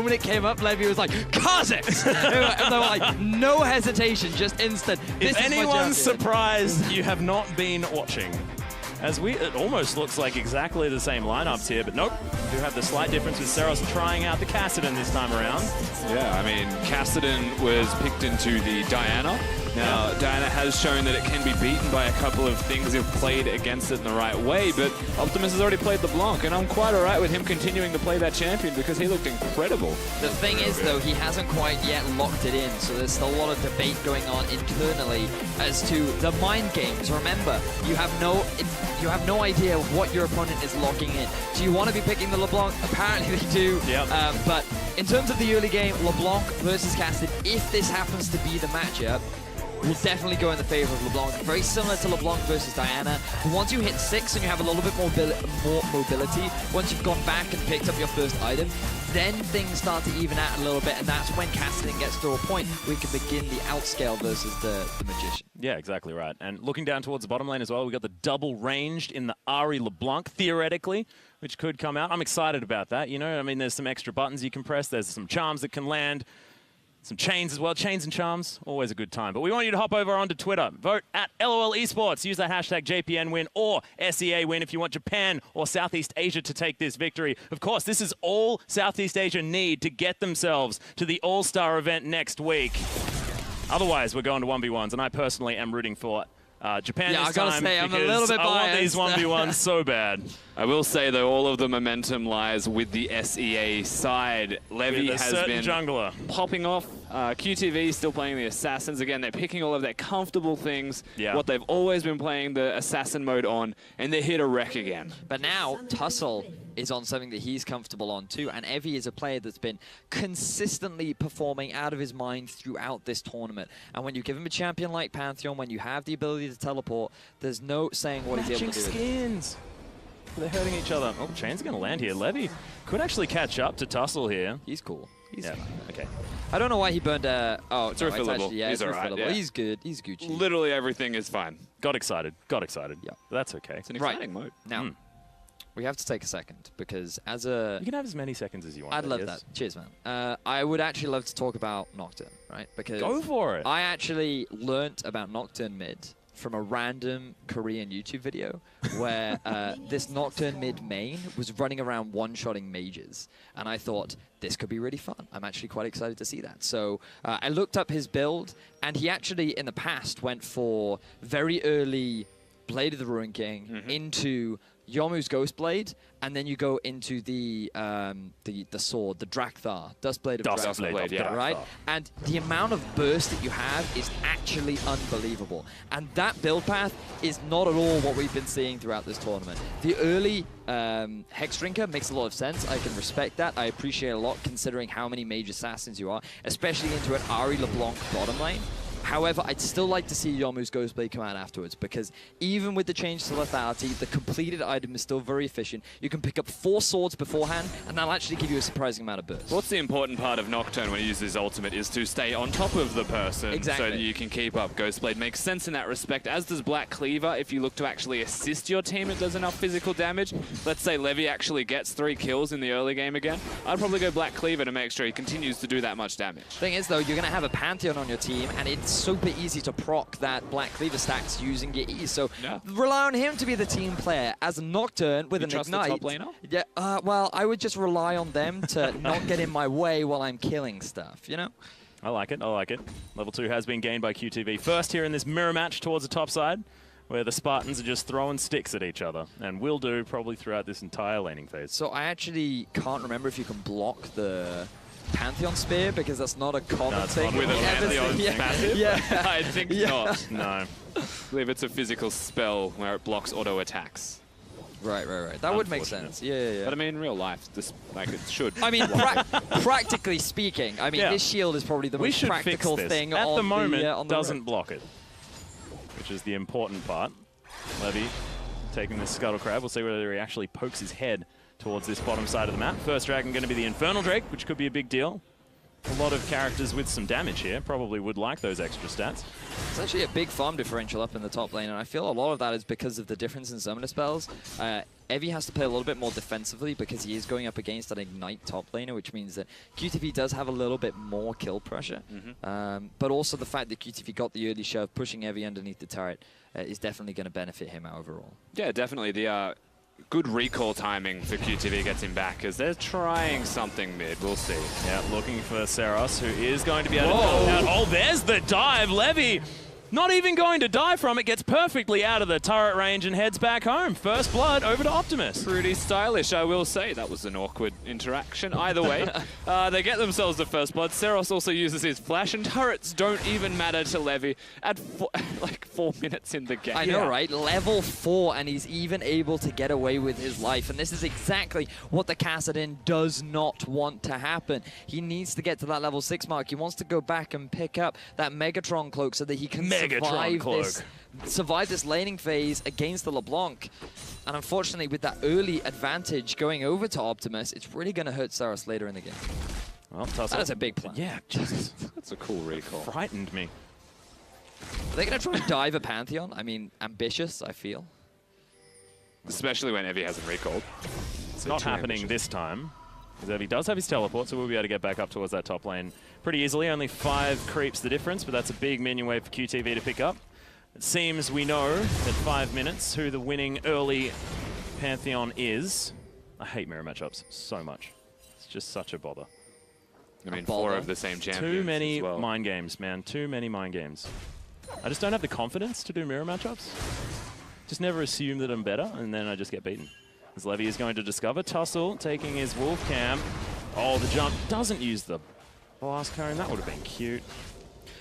moment it came up, Levy was like, Kha'Zix! And they were like, no hesitation, just instant. If anyone's surprised, you have not been watching. As it almost looks like exactly the same lineups here, but nope. We do have the slight difference with Seros trying out the Kassadin this time around. Yeah, I mean, Kassadin was picked into the Diana. Now, Diana has shown that it can be beaten by a couple of things if played against it in the right way, but Optimus has already played LeBlanc, and I'm quite all right with him continuing to play that champion because he looked incredible. The thing is, though, he hasn't quite yet locked it in, so there's still a lot of debate going on internally as to the mind games. Remember, you have no idea what your opponent is locking in. Do you want to be picking the LeBlanc? Apparently they do. Yep. But in terms of the early game, LeBlanc versus Kassadin, if this happens to be the matchup, will definitely go in the favor of LeBlanc. Very similar to LeBlanc versus Diana. But once you hit 6 and you have a little bit more mobility, once you've gone back and picked up your first item, then things start to even out a little bit, and that's when Kassadin gets to a point where we can begin the outscale versus the Magician. Yeah, exactly right. And looking down towards the bottom lane as well, we got the double ranged in the Ahri LeBlanc, theoretically, which could come out. I'm excited about that, you know? I mean, there's some extra buttons you can press. There's some charms that can land. Some chains as well. Chains and charms, always a good time. But we want you to hop over onto Twitter. Vote at LOL Esports. Use the hashtag JPNWin or SEAWin if you want Japan or Southeast Asia to take this victory. Of course, this is all Southeast Asia need to get themselves to the AllStar event next week. Otherwise, we're going to 1v1s, and I personally am rooting for Japan this time. I gotta say, I'm a little bit biased. I want these 1v1s so bad. I will say, though, all of the momentum lies with the SEA side. Levy has been jungler popping off. QTV still playing the Assassins. Again, they're picking all of their comfortable things, what they've always been playing the Assassin mode on, and they're here to wreck again. But now, Tussle is on something that he's comfortable on too, and Evie is a player that's been consistently performing out of his mind throughout this tournament. And when you give him a champion like Pantheon, when you have the ability to teleport, there's no saying what he's able to do. Skins. They're hurting each other. Oh, Chain's going to land here. Levy could actually catch up to Tussle here. He's cool. He's fine. Okay. I don't know why he burned oh, it's refillable. Actually, yeah, he's alright. Yeah. He's good. He's Gucci. Literally everything is fine. Got excited. Got excited. Yeah. But that's okay. It's an exciting mode. Now, we have to take a second because as a... You can have as many seconds as you want. I'd love that. Cheers, man. I would actually love to talk about Nocturne, right? Because go for it. I actually learnt about Nocturne mid from a random Korean YouTube video where this Nocturne mid main was running around one-shotting mages. And I thought, this could be really fun. I'm actually quite excited to see that. So I looked up his build, and he actually, in the past, went for very early Blade of the Ruin King into Yomu's Ghostblade, and then you go into the sword, the Drakthar, Dustblade of Drakthar, right? And the amount of burst that you have is actually unbelievable. And that build path is not at all what we've been seeing throughout this tournament. The early Hex Drinker makes a lot of sense. I can respect that. I appreciate it a lot considering how many mage assassins you are, especially into an Ahri LeBlanc bottom lane. However, I'd still like to see Yomu's Ghostblade come out afterwards, because even with the change to lethality, the completed item is still very efficient. You can pick up 4 swords beforehand, and that'll actually give you a surprising amount of burst. What's the important part of Nocturne when he uses his ultimate is to stay on top of the person so that you can keep up. Ghostblade makes sense in that respect, as does Black Cleaver. If you look to actually assist your team, it does enough physical damage. Let's say Levy actually gets 3 kills in the early game again. I'd probably go Black Cleaver to make sure he continues to do that much damage. Thing is, though, you're going to have a Pantheon on your team, and it's super easy to proc that Black Cleaver stacks using your E. So rely on him to be the team player. As a Nocturne with an Ignite. The top laner? Yeah, well, I would just rely on them to not get in my way while I'm killing stuff, you know? I like it. I like it. Level 2 has been gained by QTV. First here in this mirror match towards the top side, where the Spartans are just throwing sticks at each other, and will do probably throughout this entire laning phase. So I actually can't remember if you can block the Pantheon Spear, because that's not a common thing. With a Pantheon passive? Yeah. I think not. No. I believe it's a physical spell where it blocks auto attacks. Right. That would make sense. Yeah. But I mean, in real life, this, like, it should. I mean, practically speaking, I mean, this shield is probably the most practical thing at the moment. on the doesn't block it, which is the important part. Levy taking the Scuttle Crab. We'll see whether he actually pokes his head towards this bottom side of the map. First dragon going to be the Infernal Drake, which could be a big deal. a lot of characters with some damage here probably would like those extra stats. It's actually a big farm differential up in the top lane, and I feel a lot of that is because of the difference in summoner spells. Evie has to play a little bit more defensively because he is going up against an Ignite top laner, which means that QTV does have a little bit more kill pressure. But also the fact that QTV got the early shove, pushing Evie underneath the turret, is definitely going to benefit him out overall. Yeah, definitely. The good recall timing for QTV gets him back because they're trying something mid. We'll see. Yeah, looking for Seros, who is going to be able to help out. Oh, there's the dive. Levy not even going to die from it, gets perfectly out of the turret range and heads back home. First blood over to Optimus. Pretty stylish, I will say. That was an awkward interaction. Either way, they get themselves the first blood. Seros also uses his flash, and turrets don't even matter to Levy at like 4 minutes in the game. I know, right? Level 4, and he's even able to get away with his life. And this is exactly what the Kassadin does not want to happen. He needs to get to that level 6 mark. He wants to go back and pick up that Megatron cloak so that he can survive this laning phase against the LeBlanc. And unfortunately, with that early advantage going over to Optimus, it's really going to hurt Seros later in the game. Well, Tussle. That is a big plan. Yeah, Jesus. That's a cool recall. Frightened me. Are they going to try and dive a Pantheon? I mean, ambitious, I feel. Especially when Evie hasn't recalled. It's not happening this time, because Evie does have his teleport, so we'll be able to get back up towards that top lane pretty easily. Only 5 creeps the difference, but that's a big minion wave for QTV to pick up. It seems we know at 5 minutes who the winning early Pantheon is. I hate mirror matchups so much. It's just such a bother. I mean, 4 of the same champions. Too many as well. mind games, man. Too many mind games. I just don't have the confidence to do mirror matchups. Just never assume that I'm better, and then I just get beaten. As Levy is going to discover Tussle, taking his wolf cam. Oh, the jump doesn't use the blast cone. That would have been cute.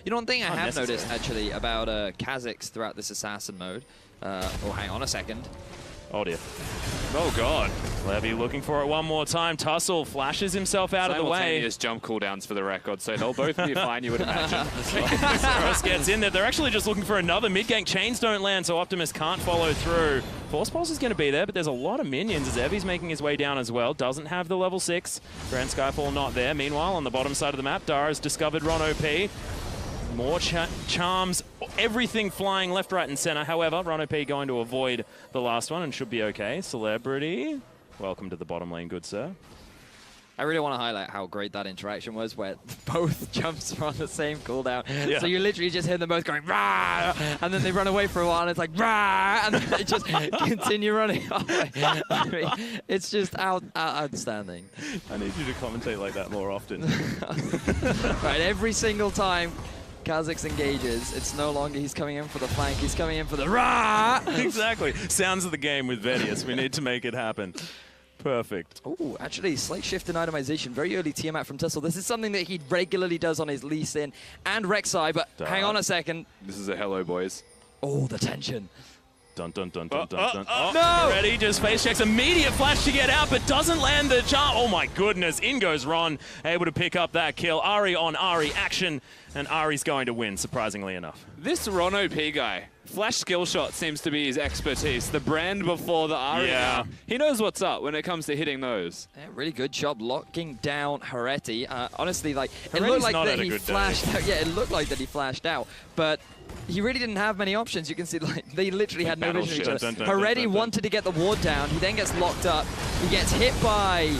You know, one thing I have noticed, actually, about Kha'Zix throughout this assassin mode. Oh, hang on a second. Oh, dear. Oh, God. Levy looking for it one more time. Tussle flashes himself out of the way. Simultaneous jump cooldowns for the record, so they'll both be fine, you would imagine. Seros gets in there. They're actually just looking for another mid-gank. Chains don't land, so Optimus can't follow through. Force Pulse is going to be there, but there's a lot of minions as Evie's making his way down as well. Doesn't have the level 6. Grand Skyfall not there. Meanwhile, on the bottom side of the map, Dara's discovered Ron OP. More charms, everything flying left, right, and center. However, Ron OP going to avoid the last one and should be okay. Celebrity, welcome to the bottom lane, good sir. I really want to highlight how great that interaction was, where both jumps are on the same cooldown. Yeah. So you literally just hear them both going, rah! And then they run away for a while, and it's like, rah! And then they just continue running away. I mean, it's just outstanding. I need you to commentate like that more often. Right, every single time Kha'Zix engages, it's no longer he's coming in for the flank, he's coming in for the rah! Exactly. Sounds of the game with VODS. We need to make it happen. Perfect. Oh, actually, slight shift in itemization. Very early Tiamat from Tussle. This is something that he regularly does on his Lee Sin and Rek'Sai, but hang on a second. This is a hello, boys. Oh, the tension. Dun, dun, dun, dun, dun, dun. Oh, no! Ready, just face checks. Immediate flash to get out, but doesn't land the charm. Oh my goodness, in goes Ron, able to pick up that kill. Ahri on Ahri action, and Ahri's going to win, surprisingly enough. This Ron OP guy, flash skill shot seems to be his expertise. The brand before the Ahri. Yeah. He knows what's up when it comes to hitting those. Yeah, really good job locking down Hereti. Honestly, like, it Hereti's looked like not that had a he good day. flashed out. Yeah, it looked like that he flashed out, but he really didn't have many options. You can see, like, they literally had no vision of each other. Dun, dun, dun, Hereti dun, dun. wanted to get the ward down. He then gets locked up. He gets hit by...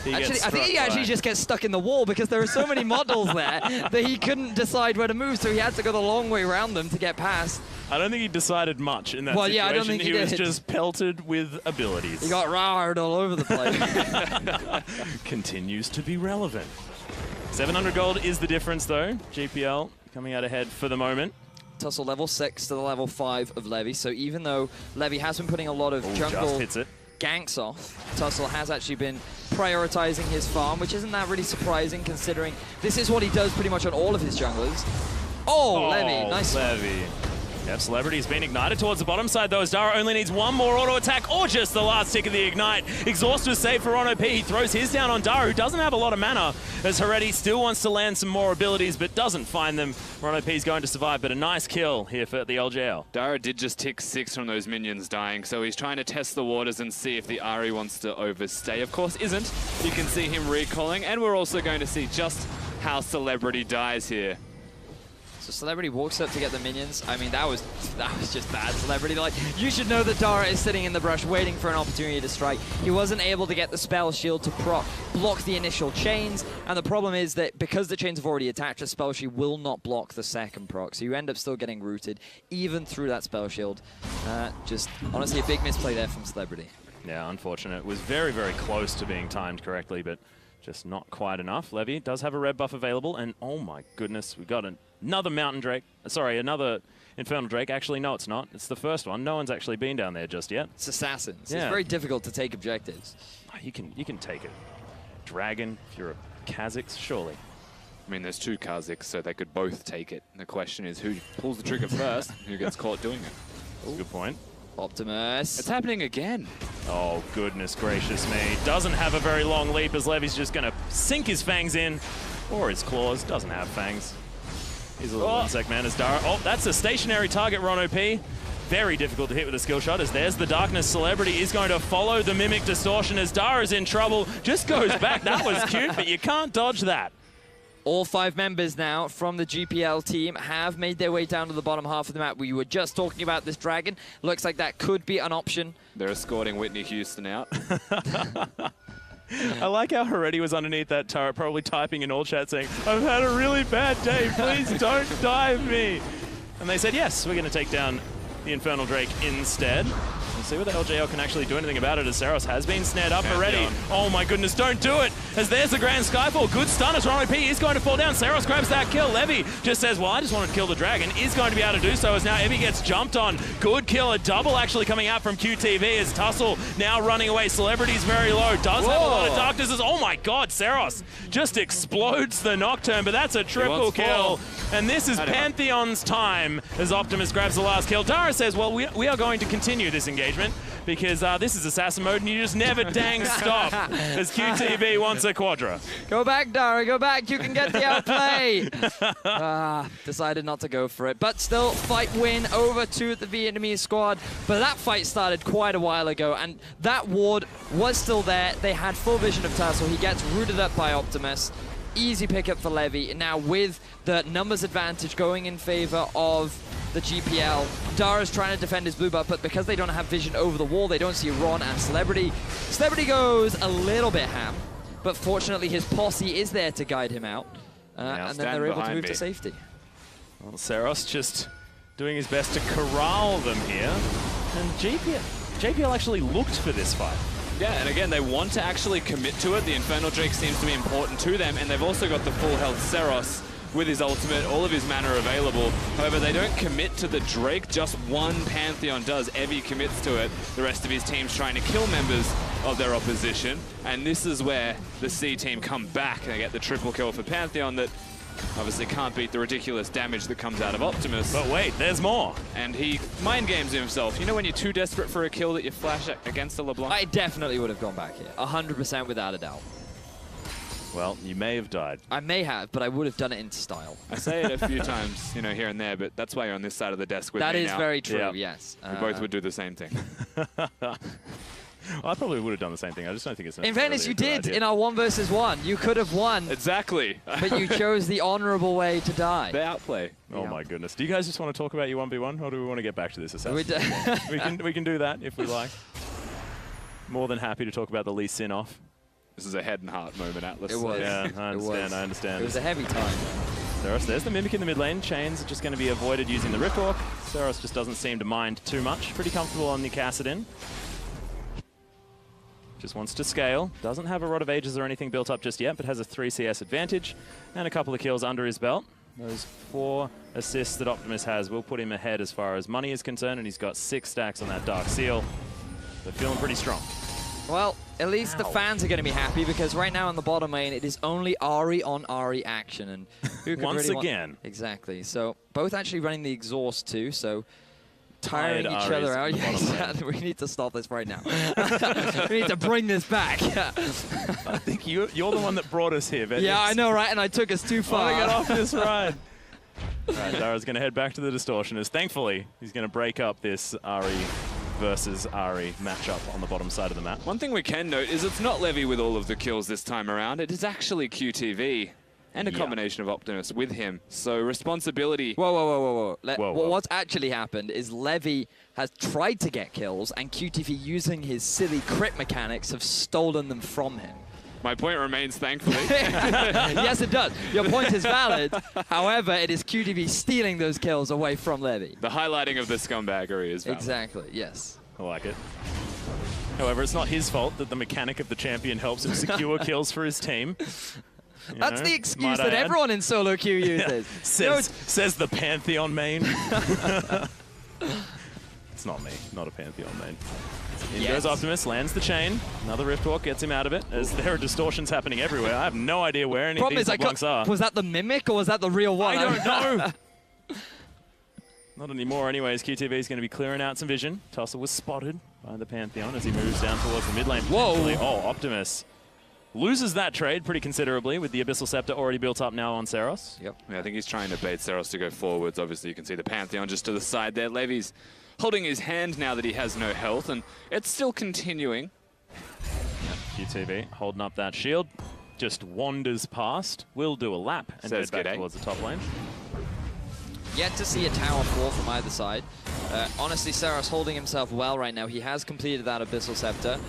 I think he actually just gets stuck in the wall because there are so many models there that he couldn't decide where to move, so he had to go the long way around them to get past. I don't think he decided much in that situation. Yeah, I don't think he was did. just pelted with abilities. He got rared all over the place. Continues to be relevant. 700 gold is the difference, though. GPL coming out ahead for the moment. Tussle level 6 to the level 5 of Levy, so even though Levy has been putting a lot of jungle ganks off, Tussle has actually been prioritizing his farm, which isn't that really surprising considering this is what he does pretty much on all of his junglers. Oh, Levy, nice. Levy. Yep, Celebrity's been ignited towards the bottom side, though, as Dara only needs one more auto attack or just the last tick of the ignite. Exhaust was saved for Ron P. He throws his down on Dara, who doesn't have a lot of mana, as Heretti still wants to land some more abilities, but doesn't find them. Ron P's going to survive, but a nice kill here for the LJL. Dara did just tick 6 from those minions dying, so he's trying to test the waters and see if the Ahri wants to overstay. Of course, isn't. You can see him recalling, and we're also going to see just how Celebrity dies here. So Celebrity walks up to get the minions. I mean, that was just bad. Celebrity, like, you should know that Dara is sitting in the brush waiting for an opportunity to strike. He wasn't able to get the spell shield to block the initial chains, and the problem is that because the chains have already attached, the spell shield will not block the second proc, so you end up still getting rooted even through that spell shield. Just honestly a big misplay there from Celebrity. Yeah, unfortunate. It was very, very close to being timed correctly, but just not quite enough. Levy does have a red buff available, and oh my goodness, we got another Mountain Drake. Sorry, another Infernal Drake. Actually, no, it's not. It's the first one. No one's actually been down there just yet. It's assassins. Yeah. It's very difficult to take objectives. You can take it. Dragon, if you're a Kha'Zix, surely. I mean, there's 2 Kha'Zix, so they could both take it. The question is who pulls the trigger first, who gets caught doing it. Good point. Optimus. It's happening again. Oh, goodness gracious me. Doesn't have a very long leap as Levy's just going to sink his fangs in. Or his claws. Doesn't have fangs. He's a little insect man as Dara. Oh, that's a stationary target, Ron OP. Very difficult to hit with a skill shot as there's the Darkness. Celebrity is going to follow the Mimic Distortion as Dara's in trouble. Just goes back. That was cute, but you can't dodge that. All 5 members now from the GPL team have made their way down to the bottom half of the map. We were just talking about this dragon. Looks like that could be an option. They're escorting Whitney Houston out. I like how Heretti was underneath that turret, probably typing in all chat saying, I've had a really bad day, please don't dive me. And they said, yes, we're going to take down the Infernal Drake instead. We'll see whether LJL can actually do anything about it as Saros has been snared up already. Oh my goodness, don't do it! As there's the Grand Skyfall. Good stun as Ron OP is going to fall down. Saros grabs that kill. Levy just says, well, I just wanted to kill the dragon. Is going to be able to do so as now Evie gets jumped on. Good kill. A double actually coming out from QTV as Tussle now running away. Celebrity's very low. Does have a lot of darknesses. Oh my god, Saros just explodes the Nocturne, but that's a triple kill. And this is Pantheon's time as Optimus grabs the last kill. Dara says, well, we are going to continue this engagement because this is assassin mode and you just never dang stop as QTV wants a quadra. Go back, Dara, go back. You can get the outplay. Decided not to go for it. But still, fight win over to the Vietnamese squad. But that fight started quite a while ago and that ward was still there. They had full vision of Tussle. He gets rooted up by Optimus. Easy pickup for Levy. Now with the numbers advantage going in favor of the GPL, Dara's trying to defend his blue buff, but because they don't have vision over the wall, they don't see Ron and Celebrity. Celebrity goes a little bit ham, but fortunately his posse is there to guide him out, and then they're able to move to safety. Well, Saros just doing his best to corral them here, and JPL actually looked for this fight. Yeah, and again, they want to actually commit to it. The Infernal Drake seems to be important to them, and they've also got the full health Saros with his ultimate, all of his mana available. However, they don't commit to the Drake, just one Pantheon does. Evie commits to it. The rest of his team's trying to kill members of their opposition, and this is where the C team come back and they get the triple kill for Pantheon that obviously can't beat the ridiculous damage that comes out of Optimus. But wait, there's more. And he mind games himself. You know when you're too desperate for a kill that you flash against a LeBlanc? I definitely would have gone back here, 100% without a doubt. Well, you may have died. I may have, but I would have done it in style. I say it a few times, you know, here and there, but that's why you're on this side of the desk with me now. That is very true, yes. We both would do the same thing. I probably would have done the same thing. I just don't think it's in fairness, you did in our 1 versus 1. You could have won. Exactly. But you chose the honourable way to die. The outplay. Oh my goodness. Do you guys just want to talk about your 1v1, or do we want to get back to this assassin? we can do that if we like. More than happy to talk about the Lee Sin-off. This is a head and heart moment, Atlas. It was. Yeah, I understand. It was a heavy time. Saros, there's the Mimic in the mid lane. Chains are just going to be avoided using the Rift Orc. Saros just doesn't seem to mind too much. Pretty comfortable on the Cassidin. Just wants to scale. Doesn't have a Rod of Ages or anything built up just yet, but has a 3 CS advantage and a couple of kills under his belt. Those 4 assists that Optimus has will put him ahead as far as money is concerned, and he's got 6 stacks on that Dark Seal. They're feeling pretty strong. Well, at least the fans are going to be happy because right now in the bottom lane, it is only Ahri on Ahri action. And who could Once really again. Exactly. So both actually running the exhaust too, so tiring each Ahri's other out. Yeah, exactly. We need to stop this right now. We need to bring this back. I think you're the one that brought us here, Vedix. Yeah, I know, right? And I took us too far. I get off this ride. All right, Dara's going to head back to the Distortioners. Thankfully, he's going to break up this Ahri versus Ahri matchup on the bottom side of the map. One thing we can note is it's not Levy with all of the kills this time around. It is actually QTV and a combination of Optimus with him. So responsibility. Whoa. What's actually happened is Levy has tried to get kills and QTV using his silly crit mechanics have stolen them from him. My point remains, thankfully. Yes, it does. Your point is valid. However, it is QTV stealing those kills away from Levy. The highlighting of the scumbaggery is valid. Exactly, yes. I like it. However, it's not his fault that the mechanic of the champion helps him secure kills for his team. That's the excuse that everyone in solo queue uses. Says the Pantheon main. It's not me, not a Pantheon main. In goes Optimus, lands the chain. Another Rift Walk gets him out of it, as there are distortions happening everywhere. I have no idea where any of these LeBlancs are. Was that the Mimic or was that the real one? I don't know. Not anymore anyways. QTV is going to be clearing out some vision. Tussle was spotted by the Pantheon as he moves down towards the mid lane. Whoa! Oh, Optimus loses that trade pretty considerably with the Abyssal Scepter already built up now on Seros. Yep. Yeah, I think he's trying to bait Seros to go forwards. Obviously, you can see the Pantheon just to the side there. Levy's holding his hand now that he has no health, and it's still continuing. QTV holding up that shield. Just wanders past. Will do a lap and head back towards the top lane. Yet to see a tower fall from either side. Honestly, Seros holding himself well right now. He has completed that Abyssal Scepter.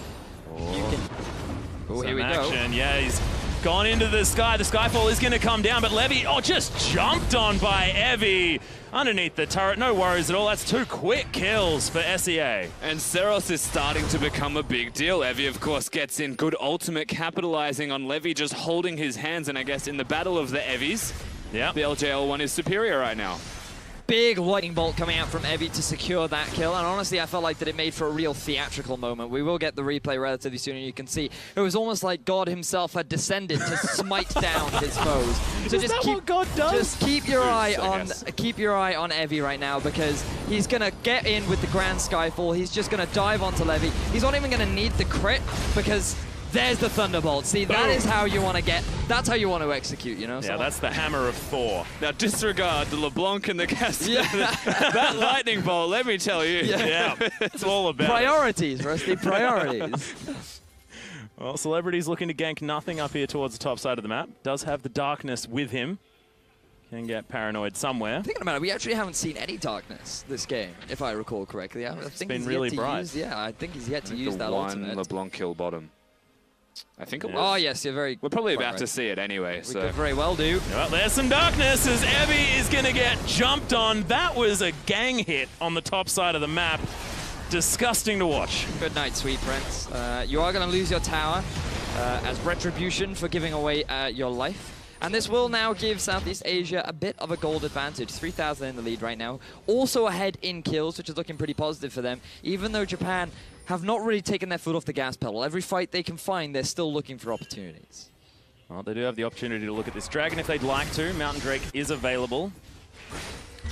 Oh, here we go. Yeah, he's gone into the sky. The Skyfall is going to come down, but Levy, just jumped on by Evie underneath the turret. No worries at all. That's 2 quick kills for SEA. And Seros is starting to become a big deal. Evie, of course, gets in. Good ultimate, capitalizing on Levy just holding his hands. And I guess in the battle of the Evies, the LJL one is superior right now. Big lightning bolt coming out from Evie to secure that kill, and honestly I felt like that it made for a real theatrical moment. We will get the replay relatively soon, and you can see it was almost like God himself had descended to smite down his foes. So Is that what God does? Just keep your eye on Evie right now, because he's gonna get in with the Grand Skyfall. He's just gonna dive onto Levy. He's not even gonna need the crit, because there's the Thunderbolt. See, that is how you want to that's how you want to execute, you know? Yeah, that's the hammer of Thor. Now disregard the LeBlanc and the cast. Yeah. That lightning bolt, let me tell you. Yeah, it's all about priorities, Rusty, priorities. Well, Celebrity's looking to gank nothing up here towards the top side of the map. Does have the darkness with him. Can get paranoid somewhere. Thinking about it, we actually haven't seen any darkness this game, if I recall correctly. I think been really bright. I think he's yet to use that ultimate. LeBlanc kill bottom. I think it was. Oh, yes, you're very... We're probably about to see it anyway, We could very well do. Well, there's some darkness as Evie is going to get jumped on. That was a gang hit on the top side of the map. Disgusting to watch. Good night, sweet prince. You are going to lose your tower as retribution for giving away your life. And this will now give Southeast Asia a bit of a gold advantage. 3,000 in the lead right now. Also ahead in kills, which is looking pretty positive for them, even though Japan have not really taken their foot off the gas pedal. Every fight they can find, they're still looking for opportunities. Well, they do have the opportunity to look at this Dragon if they'd like to. Mountain Drake is available.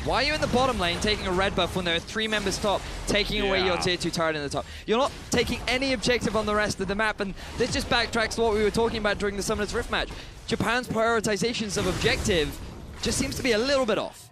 Why are you in the bottom lane taking a red buff when there are 3 members top, taking away your tier 2 turret in the top? You're not taking any objective on the rest of the map, and this just backtracks to what we were talking about during the Summoners Rift match. Japan's prioritizations of objective just seems to be a little bit off.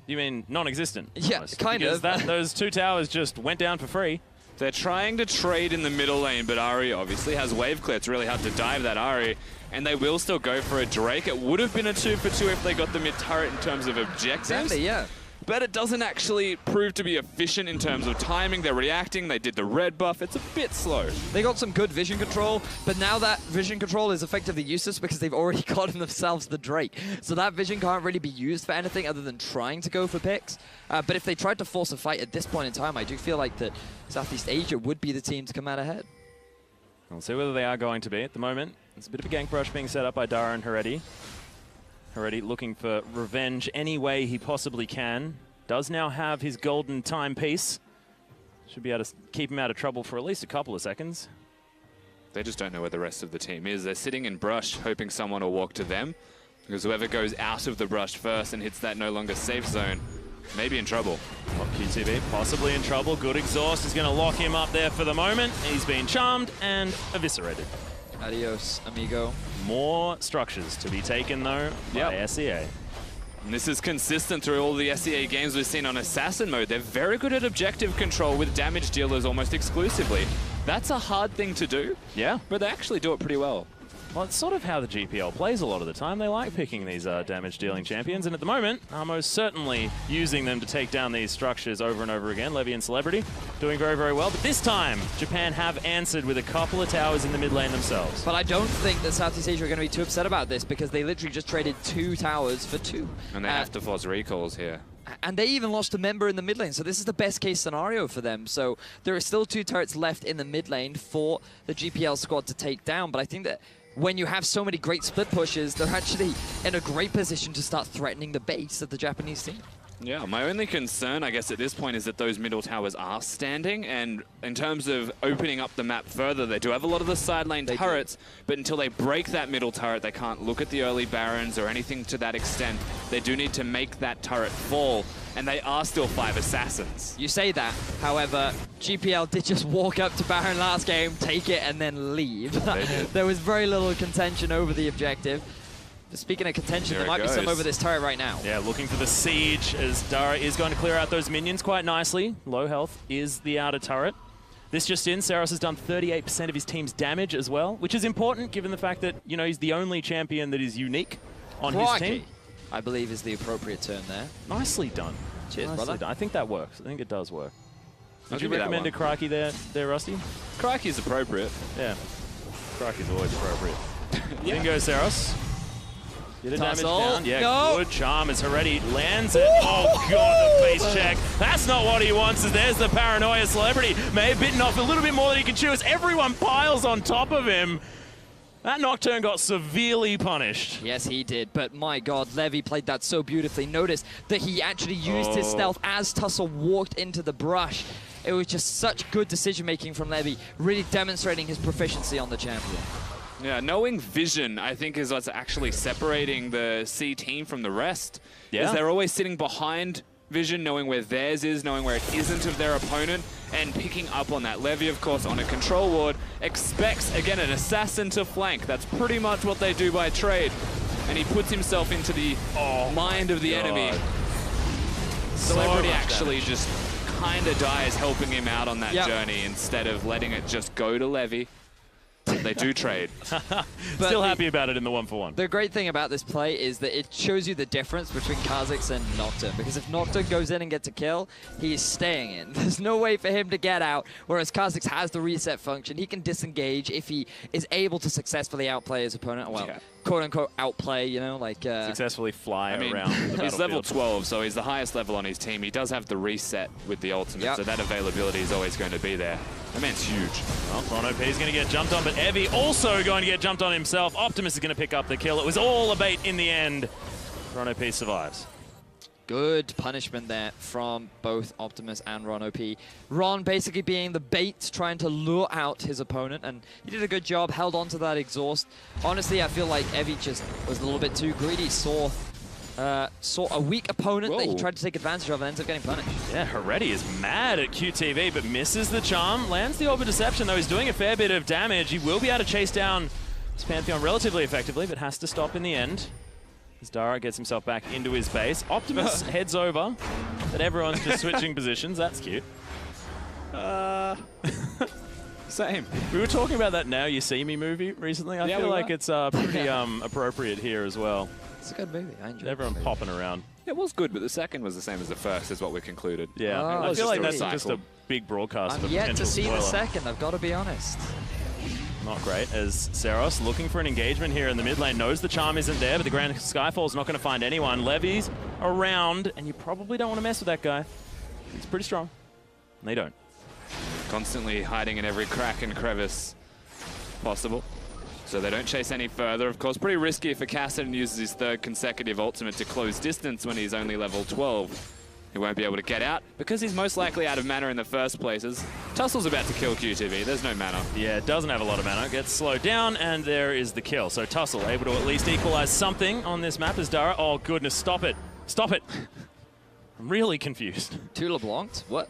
You mean non-existent? Yeah, kind of. Because those 2 towers just went down for free. They're trying to trade in the middle lane, but Ahri obviously has wave clear. It's really hard to dive that Ahri, and they will still go for a Drake. It would have been a 2 for 2 if they got the mid turret in terms of objectives. Exactly, yeah. But it doesn't actually prove to be efficient in terms of timing. They're reacting, they did the red buff. It's a bit slow. They got some good vision control, but now that vision control is effectively useless because they've already gotten themselves the Drake. So that vision can't really be used for anything other than trying to go for picks. But if they tried to force a fight at this point in time, I do feel like that Southeast Asia would be the team to come out ahead. We'll see whether they are going to be. At the moment, it's a bit of a gank rush being set up by Dara and Heredi. Heredi looking for revenge any way he possibly can. Does now have his golden timepiece. Should be able to keep him out of trouble for at least a couple of seconds. They just don't know where the rest of the team is. They're sitting in brush, hoping someone will walk to them. Because whoever goes out of the brush first and hits that no longer safe zone may be in trouble. Well, QTV possibly in trouble. Good exhaust is going to lock him up there for the moment. He's been charmed and eviscerated. Adios, amigo. More structures to be taken, though, by SEA. And this is consistent through all the SEA games we've seen on Assassin mode. They're very good at objective control with damage dealers almost exclusively. That's a hard thing to do. Yeah. But they actually do it pretty well. Well, it's sort of how the GPL plays a lot of the time. They like picking these damage-dealing champions, and at the moment, are most certainly using them to take down these structures over and over again. Levy and Celebrity doing very, very well. But this time, Japan have answered with a couple of towers in the mid lane themselves. But I don't think that Southeast Asia are going to be too upset about this because they literally just traded 2 towers for 2. And they have to force recalls here. And they even lost a member in the mid lane, so this is the best case scenario for them. So there are still 2 turrets left in the mid lane for the GPL squad to take down. But I think that when you have so many great split pushes, they're actually in a great position to start threatening the base of the Japanese team. Yeah, my only concern, I guess, at this point is that those middle towers are standing, and in terms of opening up the map further, they do have a lot of the side lane turrets, but until they break that middle turret, they can't look at the early barons or anything to that extent. They do need to make that turret fall, and they are still 5 assassins. You say that, however, GPL did just walk up to Baron last game, take it, and then leave. They did. There was very little contention over the objective. Speaking of contention, there might be some over this turret right now. Yeah, looking for the siege as Dara is going to clear out those minions quite nicely. Low health is the outer turret. This just in, Saros has done 38% of his team's damage as well, which is important given the fact that, you know, he's the only champion that is unique on his team. I believe is the appropriate term there. Nicely done. Cheers, Nicely brother. done. I think that works. I think it does work. Would you give you that recommend a Crikey there, Rusty? Crikey's appropriate. Yeah. Crikey's always appropriate. Bingo, Saros. Get a damage down. Yeah, good charm as Heretti lands it. Oh, God, the face check. That's not what he wants. As there's the paranoia. Celebrity may have bitten off a little bit more than he can chew as everyone piles on top of him. That Nocturne got severely punished. Yes, he did. But my God, Levy played that so beautifully. Notice that he actually used his stealth as Tussle walked into the brush. It was just such good decision-making from Levy, really demonstrating his proficiency on the champion. Yeah, knowing vision, I think, is what's actually separating the C team from the rest. Yeah. Is they're always sitting behind vision, knowing where theirs is, knowing where it isn't of their opponent, and picking up on that. Levy, of course, on a control ward, expects, again, an assassin to flank. That's pretty much what they do by trade. And he puts himself into the mind of the enemy. Celebrity actually just kind of dies helping him out on that journey instead of letting it just go to Levy. They do trade. Still happy about it in the 1-for-1. The great thing about this play is that it shows you the difference between Kha'Zix and Nocturne, because if Nocturne goes in and gets a kill, he's staying in. There's no way for him to get out, whereas Kha'Zix has the reset function. He can disengage if he is able to successfully outplay his opponent. Well, quote-unquote outplay, you know, like... successfully fly around the He's level 12, so he's the highest level on his team. He does have the reset with the ultimate, so that availability is always going to be there. That man's huge. Well, RonoP is going to get jumped on, but Evie also going to get jumped on himself. Optimus is going to pick up the kill. It was all a bait in the end. RonoP survives. Good punishment there from both Optimus and RonOP. Ron basically being the bait, trying to lure out his opponent, and he did a good job, held on to that exhaust. Honestly, I feel like Evie just was a little bit too greedy, saw a weak opponent that he tried to take advantage of and ends up getting punished. Yeah, Heretti is mad at QTV, but misses the charm. Lands the Orb of Deception, though. He's doing a fair bit of damage. He will be able to chase down his Pantheon relatively effectively, but has to stop in the end. As Dara gets himself back into his base. Optimus heads over, but everyone's just switching positions. That's cute. Same. We were talking about that Now You See Me movie recently. I feel like it's pretty appropriate here as well. It's a good movie. I enjoyed it. Everyone popping around. It was good, but the second was the same as the first, is what we concluded. Yeah, I feel like that's just a big broadcast. I'm yet to see the second, I've got to be honest. Not great, as Saros looking for an engagement here in the mid lane, knows the charm isn't there, but the Grand Skyfall's not going to find anyone. Levy's around, and you probably don't want to mess with that guy. He's pretty strong. And they don't. Constantly hiding in every crack and crevice possible. So they don't chase any further. Of course, pretty risky for Cassidy uses his 3rd consecutive ultimate to close distance when he's only level 12. He won't be able to get out because he's most likely out of mana in the first place. As Tussel's about to kill QTV. There's no mana. Yeah, it doesn't have a lot of mana. Gets slowed down, and there is the kill. So Tussle able to at least equalize something on this map as Dara. Oh, goodness, stop it. Stop it. I'm really confused. Two LeBlanc? What?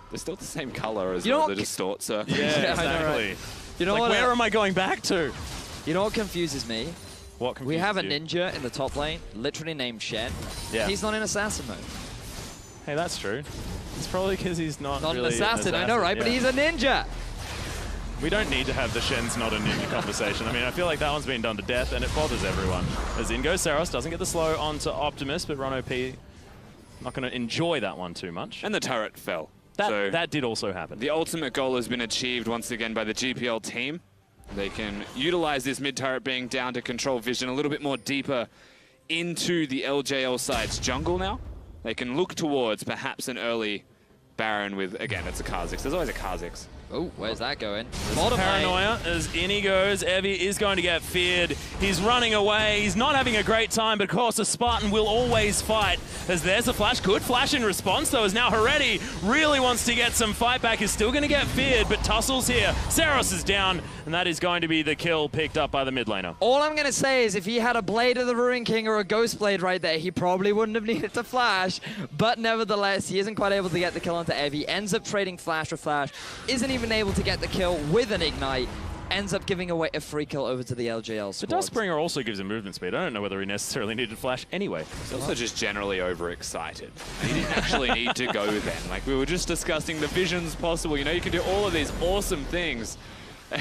They're still the same color as the distort circle. Yeah, exactly. I know, right? You know like, what? where am I going back to? You know what confuses me? What confuses We have a you? ninja in the top lane, literally named Shen. Yeah. He's not in assassin mode. Hey, that's true. It's probably because he's not really an assassin, I know, right? Yeah. But he's a ninja. We don't need to have the Shen's not a ninja conversation. I mean, I feel like that one's been done to death, and it bothers everyone. As in goes Saros, doesn't get the slow onto Optimus, but Ron OP not going to enjoy that one too much. And the turret fell. That did also happen. The ultimate goal has been achieved once again by the GPL team. They can utilize this mid turret being down to control vision a little bit more deeper into the LJL side's jungle now. They can look towards perhaps an early Baron with, again, it's a Kha'Zix. There's always a Kha'Zix. Oh, where's that going? Paranoia as in he goes. Evie is going to get feared. He's running away. He's not having a great time, but of course a Spartan will always fight. As there's a flash. Good flash in response, though, as now Heredi really wants to get some fight back. Is still going to get feared, but Tussle's here. Saros is down, and that is going to be the kill picked up by the mid laner. All I'm going to say is if he had a Blade of the Ruin King or a Ghost Blade right there, he probably wouldn't have needed to flash. But nevertheless, he isn't quite able to get the kill onto Evie. Ends up trading flash for flash. Isn't even able to get the kill with an Ignite. Ends up giving away a free kill over to the LJL squad. But Dustbringer also gives him movement speed. I don't know whether he necessarily needed flash anyway. He's also just generally overexcited. He didn't actually need to go then. Like, we were just discussing the visions possible. You know, you can do all of these awesome things.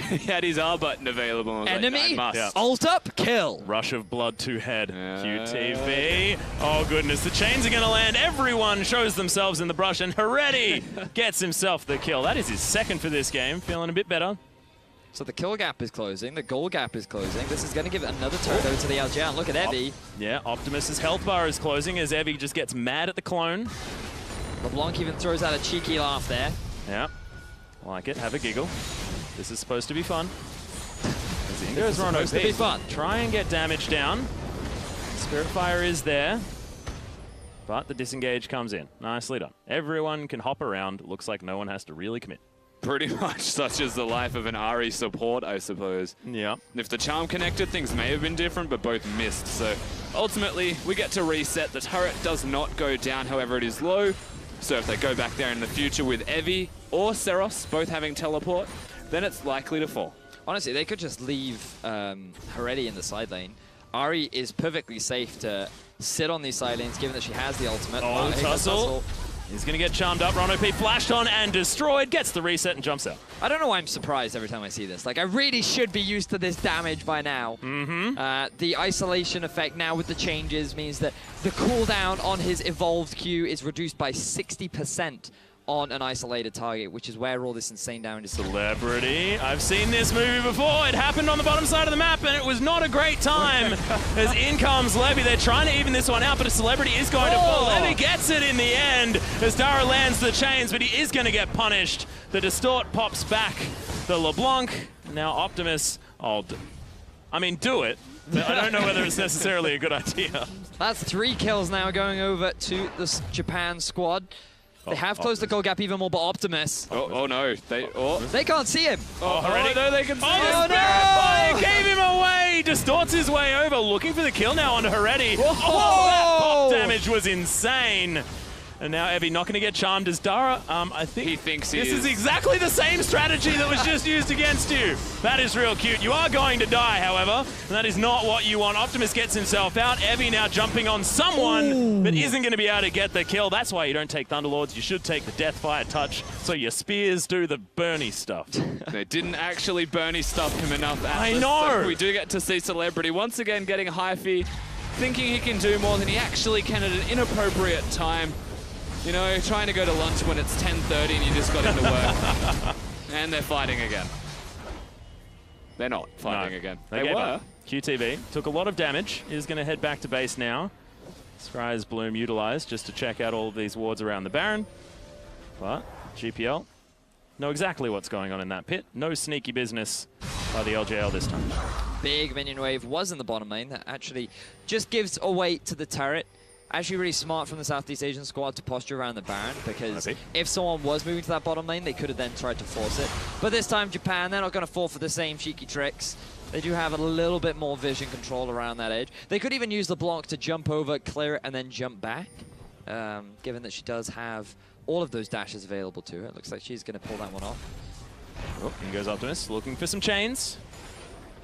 He had his R button available. Enemy, like, I must. ult up, kill. Rush of blood to head. QTV. Oh, goodness. The chains are going to land. Everyone shows themselves in the brush, and Heredi gets himself the kill. That is his second for this game. Feeling a bit better. So the kill gap is closing. The goal gap is closing. This is going to give another turret over to the LGL. And look at Evie. Yeah, Optimus's health bar is closing as Evie just gets mad at the clone. LeBlanc even throws out a cheeky laugh there. Yeah, like it. Have a giggle. This is supposed to be fun. This is supposed to be fun. Try and get damage down. Spirit Fire is there. But the disengage comes in. Nicely done. Everyone can hop around. Looks like no one has to really commit. Pretty much such is the life of an Ahri support, I suppose. Yeah. If the charm connected, things may have been different, but both missed. So ultimately, we get to reset. The turret does not go down, however, it is low. So if they go back there in the future with Evie or Saros both having teleport, then it's likely to fall. Honestly, they could just leave Heredi in the side lane. Ahri is perfectly safe to sit on these side lanes, given that she has the ultimate. Oh, Tussle. He's going to get charmed up. Ron OP flashed on and destroyed. Gets the reset and jumps out. I don't know why I'm surprised every time I see this. Like, I really should be used to this damage by now. The isolation effect now with the changes means that the cooldown on his evolved Q is reduced by 60% on an isolated target, which is where all this insane damage is. Celebrity. I've seen this movie before. It happened on the bottom side of the map, and it was not a great time. As in comes Levy. They're trying to even this one out, but a Celebrity is going to fall. Levy gets it in the end as Dara lands the chains, but he is going to get punished. The Distort pops back. The LeBlanc. Now Optimus. I mean, do it. But I don't know whether it's necessarily a good idea. That's 3 kills now going over to the Japan squad. They have closed the goal gap even more, but Optimus. Oh no. They can't see him. No, they can see him. Oh, no! Gave him away! Distorts his way over, looking for the kill now on Heredi. Oh, that pop damage was insane. And now Evie not going to get charmed as Dara. I think he thinks this is exactly the same strategy that was just used against you. That is real cute. You are going to die, however, and that is not what you want. Optimus gets himself out. Evie now jumping on someone, but isn't going to be able to get the kill. That's why you don't take Thunderlords. You should take the Deathfire Touch, so your spears do the Bernie stuff. They didn't actually Bernie stuff him enough. I know. So we do get to see Celebrity once again getting hyphy, thinking he can do more than he actually can at an inappropriate time. You know, trying to go to lunch when it's 10:30 and you just got into work. And they're fighting again. They're not fighting again. They were. QTV took a lot of damage. Is going to head back to base now. Scry's Bloom utilized just to check out all of these wards around the Baron. But GPL know exactly what's going on in that pit. No sneaky business by the LJL this time. Big minion wave was in the bottom lane. That actually just gives a weight to the turret. actually really smart from the Southeast Asian squad to posture around the Baron, because if someone was moving to that bottom lane, they could have then tried to force it. But this time, Japan, they're not going to fall for the same cheeky tricks. They do have a little bit more vision control around that edge. They could even use the block to jump over, clear it, and then jump back, given that she does have all of those dashes available to her. It looks like she's going to pull that one off. Oh, in goes Optimus, looking for some chains.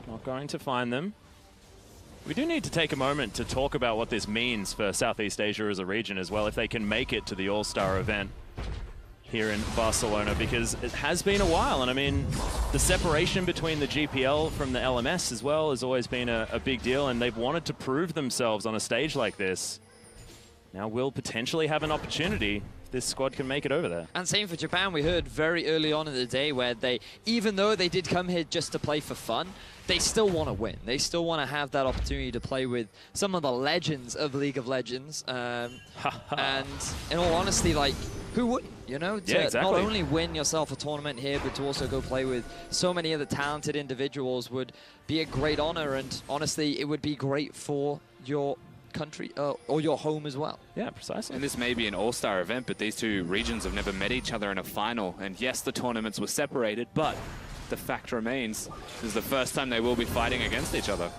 Not going to find them. We do need to take a moment to talk about what this means for Southeast Asia as a region as well, if they can make it to the All-Star event here in Barcelona, because it has been a while. And I mean, the separation between the GPL from the LMS as well has always been a big deal, and they've wanted to prove themselves on a stage like this. Now will potentially have an opportunity if this squad can make it over there. And same for Japan. We heard very early on in the day where they, even though they did come here just to play for fun, they still want to win. They still want to have that opportunity to play with some of the legends of League of Legends. And in all honesty, like, who wouldn't, you know? To not only win yourself a tournament here, but to also go play with so many other talented individuals would be a great honor. And honestly, it would be great for your country or your home as well. Yeah, precisely. And this may be an all-star event, but these two regions have never met each other in a final. And yes, the tournaments were separated, but the fact remains, this is the first time they will be fighting against each other.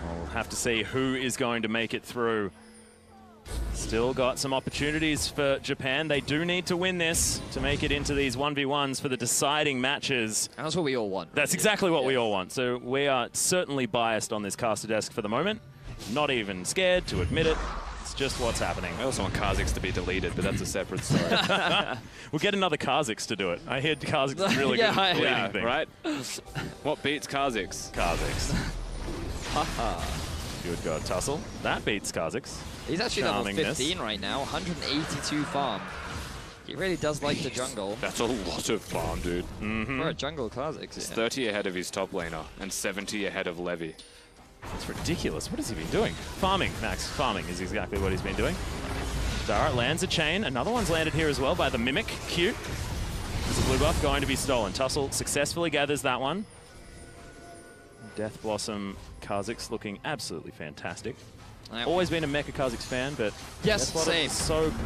We'll have to see who is going to make it through. Still got some opportunities for Japan. They do need to win this to make it into these 1v1s for the deciding matches. And that's what we all want. That's exactly what we all want. So we are certainly biased on this caster desk for the moment. Not even scared to admit it. It's just what's happening. I also want Kha'Zix to be deleted, but that's a separate story. We'll get another Kha'Zix to do it. I hear Kha'Zix is really good at deleting things. Right? What beats Kha'Zix? Kha'Zix. Good God, Tussle. That beats Kha'Zix. He's actually level 15 right now, 182 farm. He really does like the jungle. That's a lot of farm, dude. For a jungle Kha'Zix. He's 30 ahead of his top laner and 70 ahead of Levy. That's ridiculous. What has he been doing? Farming, Max. Farming is exactly what he's been doing. Dara lands a chain. Another one's landed here as well by the Mimic. Cute. There's a blue buff going to be stolen. Tussle successfully gathers that one. Death Blossom Kha'Zix looking absolutely fantastic. Always been a Mecha Kha'Zix fan, but yes, same.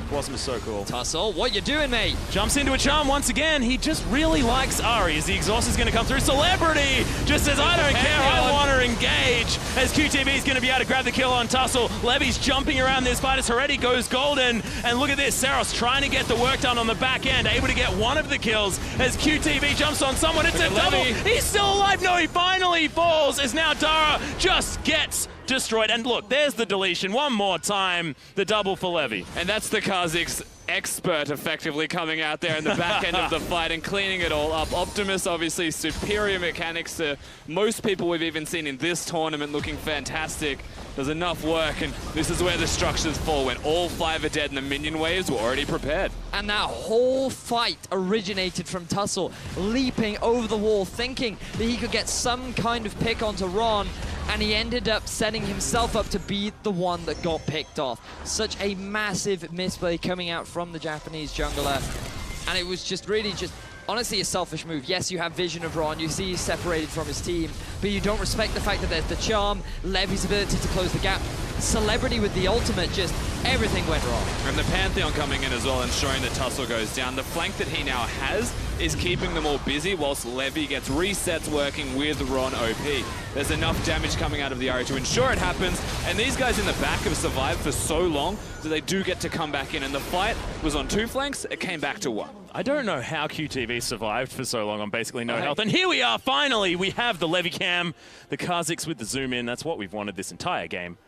Blossom is so cool. Tussle, what you doing, mate? Jumps into a charm once again. He just really likes Ahri as the exhaust is going to come through. Celebrity just says, I don't care, I want to engage. As QTV is going to be able to grab the kill on Tussle. Levy's jumping around this fight as Heretti goes golden. And look at this, Saros trying to get the work done on the back end, able to get one of the kills as QTV jumps on someone. It's a double. He's still alive. No, he finally falls as now Dara just gets destroyed. And look, there's the deletion one more time, the double for Levy. And that's the Kha'Zix expert effectively coming out there in the back end of the fight and cleaning it all up. Optimus, obviously, superior mechanics to most people we've even seen in this tournament, looking fantastic. Does enough work, and this is where the structures fall, when all 5 are dead and the minion waves were already prepared. And that whole fight originated from Tussle leaping over the wall, thinking that he could get some kind of pick onto Ron, and he ended up setting himself up to be the one that got picked off. Such a massive misplay coming out from the Japanese jungler, and it was just really honestly a selfish move. Yes, you have vision of Ron, you see he's separated from his team, but you don't respect the fact that there's the charm, Levy's ability to close the gap, Celebrity with the ultimate, just everything went wrong. And the Pantheon coming in as well, ensuring that Tussle goes down. The flank that he now has is keeping them all busy whilst Levy gets resets working with Ron OP. There's enough damage coming out of the area to ensure it happens, and these guys in the back have survived for so long that they do get to come back in, and the fight was on 2 flanks, it came back to 1. I don't know how QTV survived for so long on basically no health, and here we are, finally, we have the Levy cam, the Kha'Zix with the zoom in. That's what we've wanted this entire game.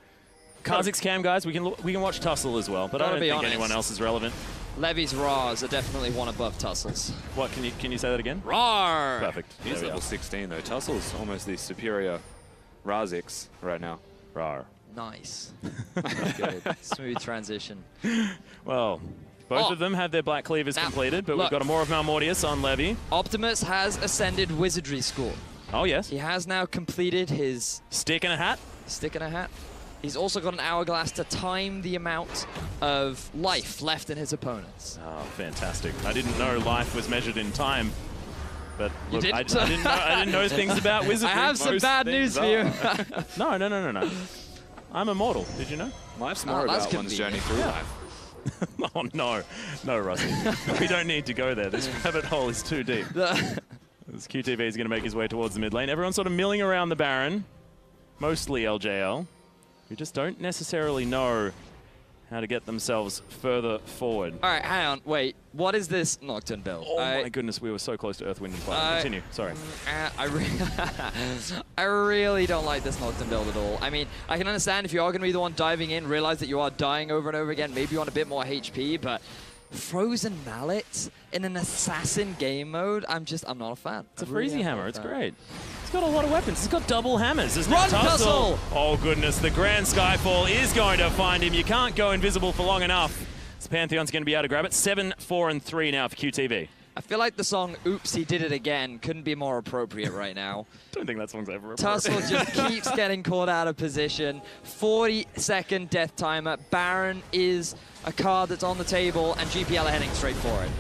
Kha'Zix cam, guys, we can watch Tussle as well, but I don't think anyone else is relevant. Levy's Rawrs are definitely one above Tussle's. What, can you say that again? Rawr! Perfect. He's level 16 though. Tussle's almost the superior Razix right now. Rawr. Nice. Good. Smooth transition. Well, both of them have their Black Cleavers completed, but we've got a more of Malmortius on Levy. Optimus has ascended Wizardry School. Oh, yes. He has now completed his... Stick and a hat? Stick and a hat. He's also got an hourglass to time the amount of life left in his opponents. Oh, fantastic. I didn't know life was measured in time. But look, I didn't know things about wizardry. I have some bad news for you. No. I'm immortal. Did you know? Life's more about one's journey through life. Oh, no. No, Rusty. We don't need to go there. This rabbit hole is too deep. This QTV is going to make his way towards the mid lane. Everyone's sort of milling around the Baron, mostly LJL, who just don't necessarily know how to get themselves further forward. All right, hang on. Wait, what is this Nocturne build? Oh my goodness, we were so close to Earth, Wind, and Fire. Continue, sorry. I really don't like this Nocturne build at all. I mean, I can understand if you are going to be the one diving in, realize that you are dying over and over again, maybe you want a bit more HP, but Frozen Mallet in an assassin game mode, I'm not a fan. It's a Freezy Hammer, it's great. He's got a lot of weapons. He's got double hammers. Run, Tussle! Oh, goodness. The Grand Skyfall is going to find him. You can't go invisible for long enough. This Pantheon's going to be able to grab it. 7, 4, and 3 now for QTV. I feel like the song Oops, He Did It Again couldn't be more appropriate right now. Don't think that song's ever appropriate. Tussle just keeps getting caught out of position. 40-second death timer. Baron is a card that's on the table, and GPL are heading straight for it.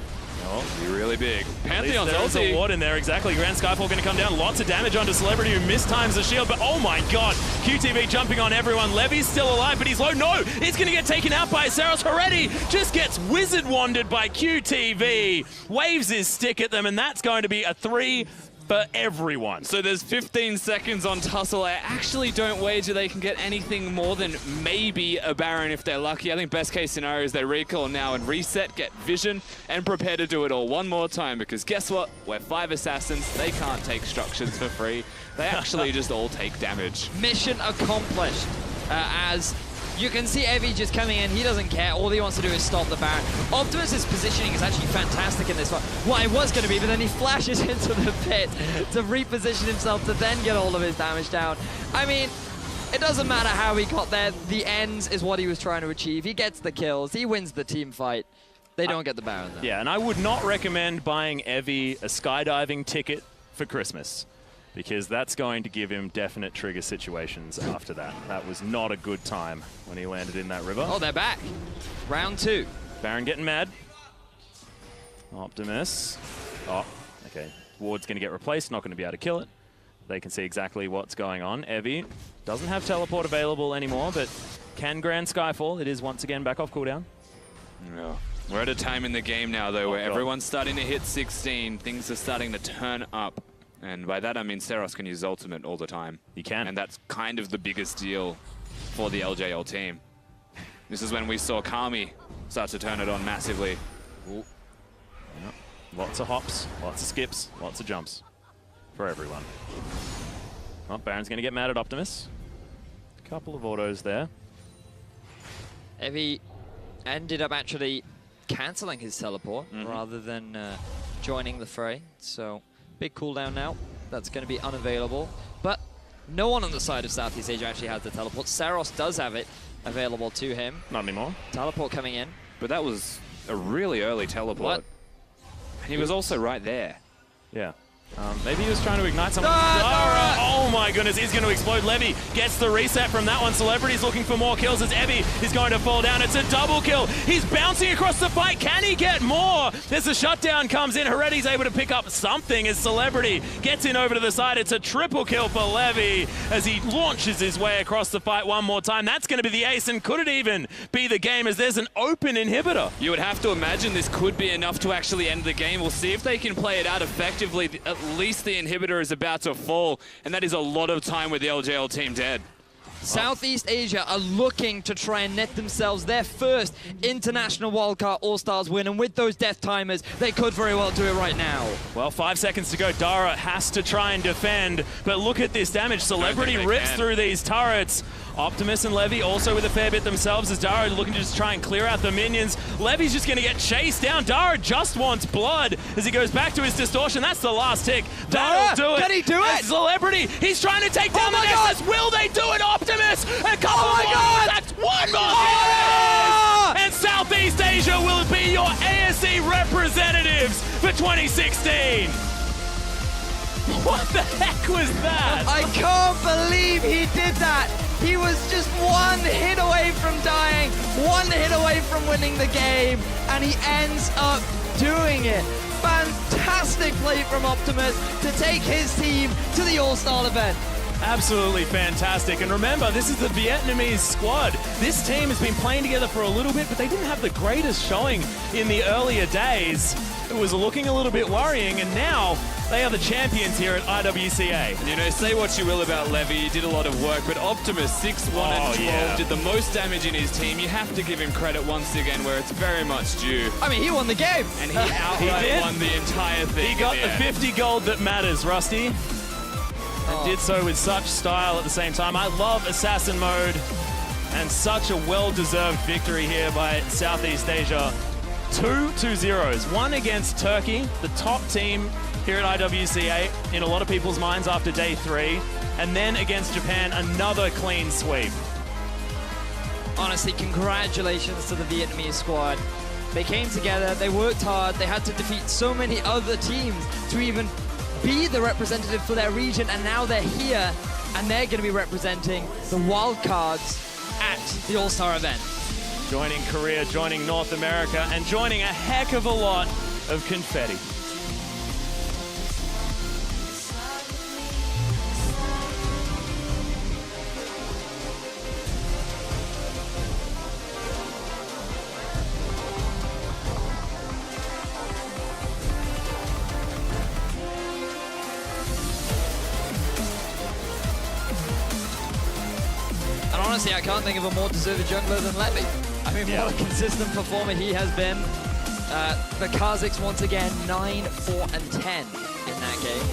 Oh, be really big. Pantheon's there's a ward in there, exactly. Grand Skyfall going to come down. Lots of damage onto Celebrity, who mistimes the shield, but oh my god, QTV jumping on everyone. Levy's still alive, but he's low. No, he's going to get taken out by Saros. Already just gets wizard wandered by QTV. Waves his stick at them, and that's going to be a 3 for everyone. So there's 15 seconds on Tussle. I actually don't wager they can get anything more than maybe a Baron if they're lucky. I think best case scenario is they recall now and reset, get vision, and prepare to do it all one more time, because guess what? We're 5 assassins. They can't take structures for free. They actually just all take damage. Mission accomplished. As you can see Evie just coming in, he doesn't care. All he wants to do is stop the Baron. Optimus's positioning is actually fantastic in this one. What it was going to be, but then he flashes into the pit to reposition himself to then get all of his damage down. I mean, it doesn't matter how he got there. The ends is what he was trying to achieve. He gets the kills. He wins the team fight. They don't get the Baron though. Yeah, and I would not recommend buying Evie a skydiving ticket for Christmas, because that's going to give him definite trigger situations after that. That was not a good time when he landed in that river. Oh, they're back. Round 2. Baron getting mad. Optimus. Oh, okay. Ward's going to get replaced, not going to be able to kill it. They can see exactly what's going on. Evie doesn't have teleport available anymore, but can Grand Skyfall. It is once again back off cooldown. Yeah. We're at a time in the game now, though, where everyone's starting to hit 16. Things are starting to turn up. And by that, I mean Saros can use ultimate all the time. He can. And that's kind of the biggest deal for the LJL team. This is when we saw Kami start to turn it on massively. Yep. Lots of hops, lots of skips, lots of jumps for everyone. Oh, Baron's going to get mad at Optimus. A couple of autos there. Evie ended up actually cancelling his teleport rather than joining the fray. So big cooldown now. That's going to be unavailable. But no one on the side of Southeast Asia actually has the teleport. Saros does have it available to him. Not anymore. Teleport coming in. But that was a really early teleport. What? And he was also right there. Yeah. Maybe he was trying to ignite something. Oh my goodness, he's going to explode. Levy gets the reset from that one. Celebrity's looking for more kills as Evie is going to fall down. It's a double kill. He's bouncing across the fight. Can he get more? There's a shutdown comes in. Hereti's able to pick up something as Celebrity gets in over to the side. It's a triple kill for Levy as he launches his way across the fight one more time. That's going to be the ace, and could it even be the game as there's an open inhibitor? You would have to imagine this could be enough to actually end the game. We'll see if they can play it out effectively. At least the inhibitor is about to fall, and that is a lot of time with the LJL team dead. Southeast Asia are looking to try and net themselves their first international wildcard All-Stars win, and with those death timers, they could very well do it right now. Well, 5 seconds to go. Dara has to try and defend, but look at this damage. Celebrity rips through these turrets. Optimus and Levy also with a fair bit themselves as Dara looking to just try and clear out the minions. Levy's just going to get chased down. Dara just wants blood as he goes back to his distortion. That's the last tick. That'll do it. Can he do it? Celebrity, he's trying to take down the Nexus. Will they do it? Optimus, a couple more attacks. One more. And Southeast Asia will be your ASE representatives for 2016. What the heck was that? I can't believe he did that. He was just one hit away from dying, one hit away from winning the game, and he ends up doing it. Fantastic play from Optimus to take his team to the All-Star event. Absolutely fantastic. And remember, this is the Vietnamese squad. This team has been playing together for a little bit, but they didn't have the greatest showing in the earlier days. It was looking a little bit worrying, and now they are the champions here at IWCA. And you know, say what you will about Levy, he did a lot of work, but Optimus, 6-1-12, did the most damage in his team. You have to give him credit once again where it's very much due. I mean, he won the game. And he outright won the entire thing. He got the 50 gold that matters, Rusty. And did so with such style at the same time. I love Assassin mode, and such a well-deserved victory here by Southeast Asia. 2-0s, one against Turkey, the top team here at IWCA in a lot of people's minds after day 3, and then against Japan, another clean sweep. Honestly, congratulations to the Vietnamese squad. They came together, they worked hard, they had to defeat so many other teams to even be the representative for their region, and now they're here, and they're going to be representing the wildcards at the AllStar event. Joining Korea, joining North America, and joining a heck of a lot of confetti. And honestly, I can't think of a more deserving jungler than Levy. I mean, what a consistent performer he has been. The Kazakhs, once again, 9, 4, and 10 in that game.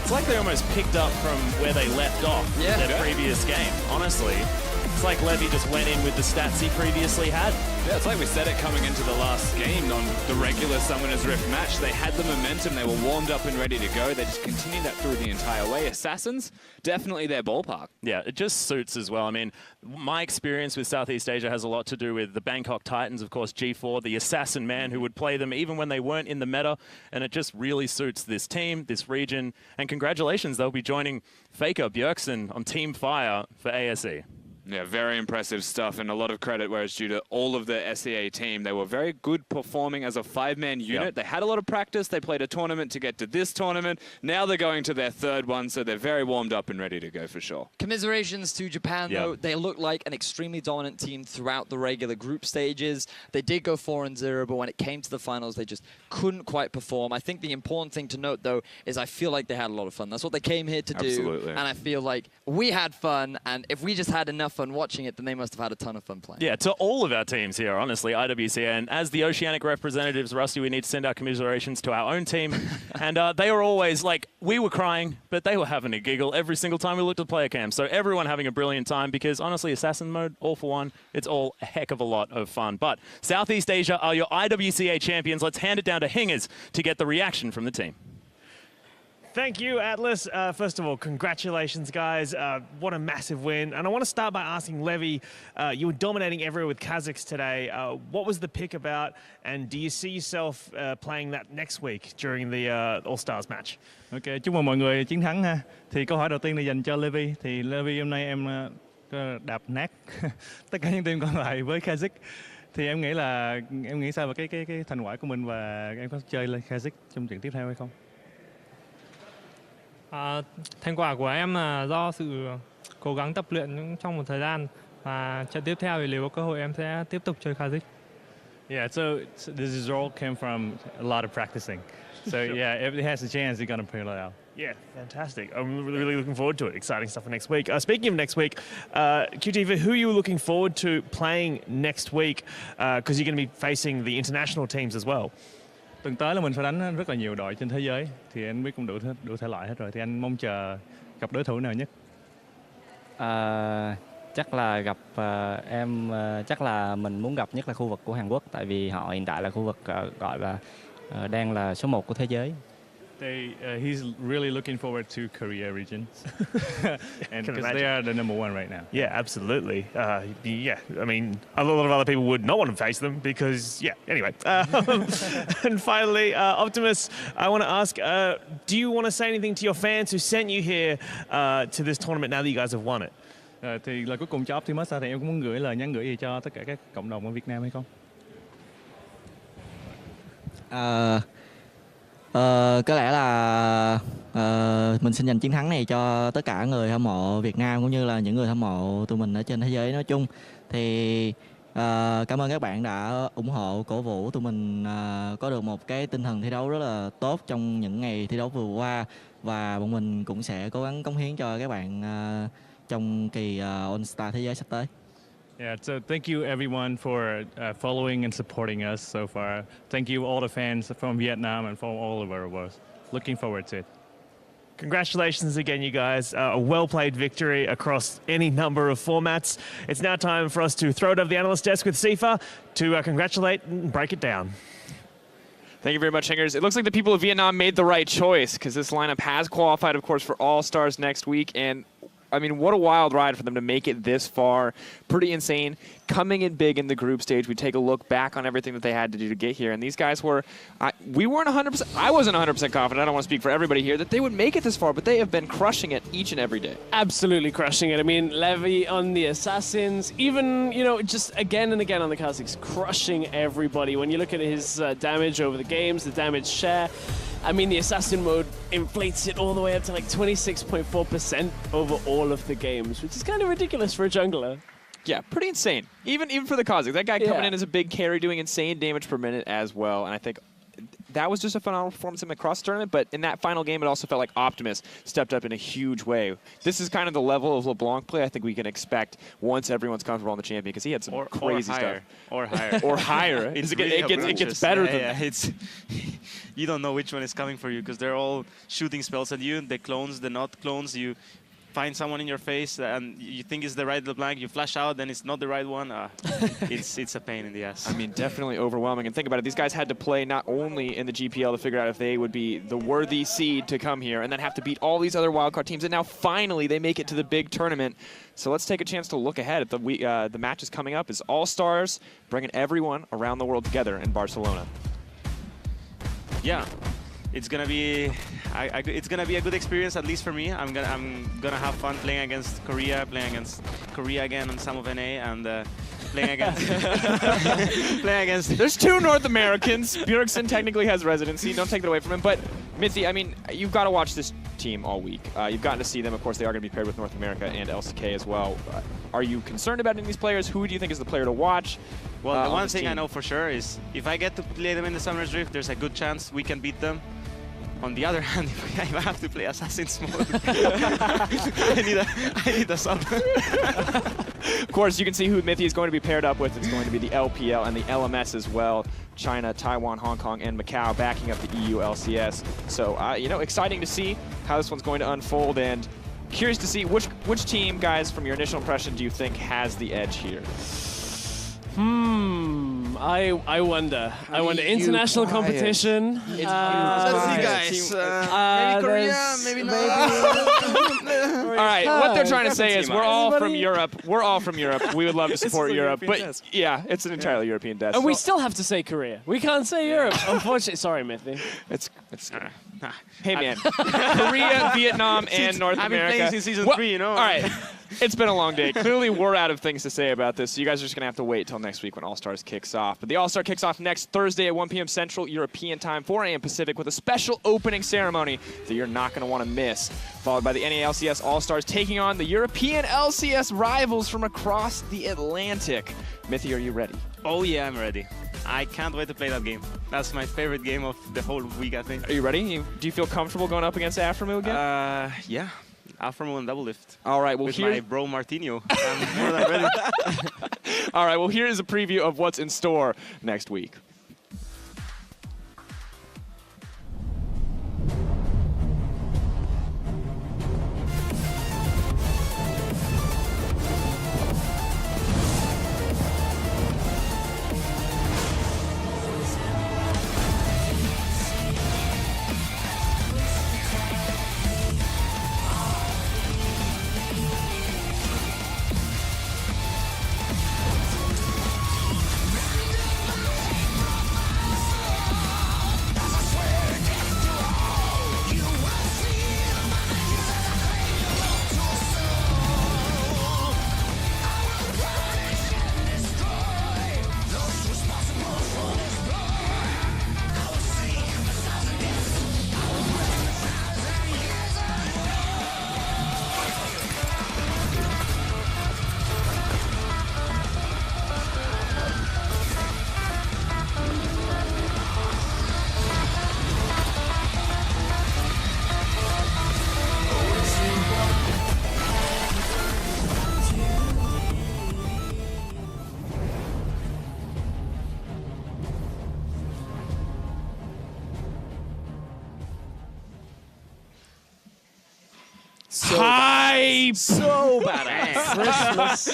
It's like they almost picked up from where they left off their previous game, honestly. It's like Levy just went in with the stats he previously had. Yeah, it's like we said it coming into the last game on the regular Summoners Rift match. They had the momentum, they were warmed up and ready to go. They just continued that through the entire way. Assassins, definitely their ballpark. Yeah, it just suits as well. I mean, my experience with Southeast Asia has a lot to do with the Bangkok Titans, of course, G4, the assassin man who would play them even when they weren't in the meta. And it just really suits this team, this region. And congratulations, they'll be joining Faker Bjergsen on Team Fire for ASE. Yeah, very impressive stuff, and a lot of credit where it's due to all of the SEA team. They were very good performing as a 5-man unit. Yep. They had a lot of practice. They played a tournament to get to this tournament. Now they're going to their 3rd one, so they're very warmed up and ready to go for sure. Commiserations to Japan, though. They look like an extremely dominant team throughout the regular group stages. They did go 4-0, but when it came to the finals, they just couldn't quite perform. I think the important thing to note, though, is I feel like they had a lot of fun. That's what they came here to do. And I feel like we had fun, and if we just had enough fun watching it, then they must have had a ton of fun playing. Yeah, to all of our teams here, honestly, IWC. And as the Oceanic representatives, Rusty, we need to send our commiserations to our own team. And they were always like, we were crying, but they were having a giggle every single time we looked at player cam. So everyone having a brilliant time because, honestly, Assassin mode, all for one, it's all a heck of a lot of fun. But Southeast Asia are your IWCA champions. Let's hand it down to Hingers to get the reaction from the team. Thank you, Atlas. First of all, congratulations, guys. What a massive win. And I want to start by asking Levy, you were dominating everywhere with Kazakhs today. What was the pick about? And do you see yourself playing that next week during the All-Stars match? Ok, chúc mừng mọi người chiến thắng ha. Thì câu hỏi đầu tiên là dành cho Levy. Thì Levy hôm nay em đạp nát tất cả những team còn lại với Kazakhs. Thì em nghĩ sao về cái thành quả của mình và em có chơi lên Kazakhs trong trận tiếp theo hay không? Thành quả của em là do sự cố gắng tập luyện trong một thời gian, và trận tiếp theo thì nếu có cơ hội em sẽ tiếp tục chơi Kazakhs. Yeah, so this is all came from a lot of practicing. So yeah, if it has a chance, you're gonna pull it out. Yeah, fantastic. I'm really looking forward to it. Exciting stuff for next week. Speaking of next week, QT, who are you looking forward to playing next week? Because you're going to be facing the international teams as well. Tuần tới là mình phải đánh rất là nhiều đội trên thế giới, thì anh biết cũng đủ thể loại hết rồi. Thì anh mong chờ gặp đối thủ nào nhất? Chắc là gặp chắc là mình muốn gặp nhất là khu vực của Hàn Quốc, tại vì họ hiện tại là khu vực gọi là đang là số 1 của thế giới. He's really looking forward to Korea region, and because they are the #1 right now. Yeah, absolutely. Yeah, I mean, a lot of other people would not want to face them because, yeah. Anyway, and finally, Optimus, I want to ask: do you want to say anything to your fans who sent you here to this tournament now that you guys have won it? Thì lời cuối cùng cho Optimus thì em cũng muốn gửi lời nhắn gửi gì cho tất cả các cộng đồng ở Việt Nam hay không? Có lẽ là mình xin dành chiến thắng này cho tất cả người hâm mộ Việt Nam cũng như là những người hâm mộ tụi mình ở trên thế giới nói chung. Thì cảm ơn các bạn đã ủng hộ, cổ vũ tụi mình có được một cái tinh thần thi đấu rất là tốt trong những ngày thi đấu vừa qua, và bọn mình cũng sẽ cố gắng cống hiến cho các bạn trong kỳ AllStar thế giới sắp tới. Yeah, so thank you everyone for following and supporting us so far. Thank you all the fans from Vietnam and from all over the world. Looking forward to it. Congratulations again, you guys. A well-played victory across any number of formats. It's now time for us to throw it over the analyst desk with Sifa to congratulate and break it down. Thank you very much, Hingers. It looks like the people of Vietnam made the right choice because this lineup has qualified, of course, for All-Stars next week. And I mean, what a wild ride for them to make it this far. Pretty insane. Coming in big in the group stage, we take a look back on everything that they had to do to get here. And these guys were, we weren't 100%, I wasn't 100% confident, I don't want to speak for everybody here, that they would make it this far, but they have been crushing it each and every day. Absolutely crushing it. I mean, Levy on the Assassins, even, you know, just again and again on the Kazakhs, crushing everybody. When you look at his damage over the games, the damage share, I mean, the Assassin mode inflates it all the way up to like 26.4% over all of the games, which is kind of ridiculous for a jungler. Yeah, pretty insane. Even for the Kazakhs. That guy coming in as a big carry, doing insane damage per minute as well. And I think that was just a phenomenal performance in across the tournament, but in that final game, it also felt like Optimus stepped up in a huge way. This is kind of the level of LeBlanc play I think we can expect once everyone's comfortable on the champion, because he had some crazy stuff. Or higher. Or higher. It gets better than that. It's you don't know which one is coming for you, because they're all shooting spells at you. The clones, the not clones, you find someone in your face and you think it's the right LeBlanc, you flash out, then it's not the right one. It's a pain in the ass. I mean, definitely overwhelming. And think about it, these guys had to play not only in the GPL to figure out if they would be the worthy seed to come here, and then have to beat all these other wildcard teams, and now finally they make it to the big tournament. So let's take a chance to look ahead at the matches coming up as All-Stars, bringing everyone around the world together in Barcelona. Yeah. It's gonna be, it's gonna be a good experience, at least for me. I'm gonna have fun playing against Korea again on some of NA, and playing against. There's two North Americans. Bjergsen technically has residency. Don't take that away from him. But Mithy, I mean, you've got to watch this team all week. You've gotten to see them. Of course, they are going to be paired with North America and LCK as well. Are you concerned about any of these players? Who do you think is the player to watch? Well, the one thing I know for sure is if I get to play them in the Summer's Rift, there's a good chance we can beat them. On the other hand, if I have to play Assassin's mode, I need a sub. Of course, you can see who Mithy is going to be paired up with. It's going to be the LPL and the LMS as well. China, Taiwan, Hong Kong, and Macau backing up the EU LCS. So, you know, exciting to see how this one's going to unfold, and curious to see which team, guys, from your initial impression, do you think has the edge here? I wonder. International competition. Let's see, guys. Maybe Korea, maybe not. All right, what they're trying to say is we're all from Europe. We're all from Europe. We would love to support Europe, but yeah, it's an entirely European desk. And we still have to say Korea. We can't say Europe, unfortunately. Sorry, Mithy. It's hey, man. Korea, Vietnam, and North America. I've been playing since season 3, you know. All right. It's been a long day. Clearly, we're out of things to say about this, so you guys are just going to have to wait till next week when All-Stars kicks off. But the All-Star kicks off next Thursday at 1 p.m. Central European Time, 4 a.m. Pacific, with a special opening ceremony that you're not going to want to miss, followed by the NALCS All-Stars taking on the European LCS rivals from across the Atlantic. Mithy, are you ready? Oh, yeah, I'm ready. I can't wait to play that game. That's my favorite game of the whole week, I think. Are you ready? Do you feel comfortable going up against Aframu again? Yeah. Aframu and double lift. All right, well, with my bro Martinho. I'm more than ready. All right, well, here is a preview of what's in store next week. be so badass.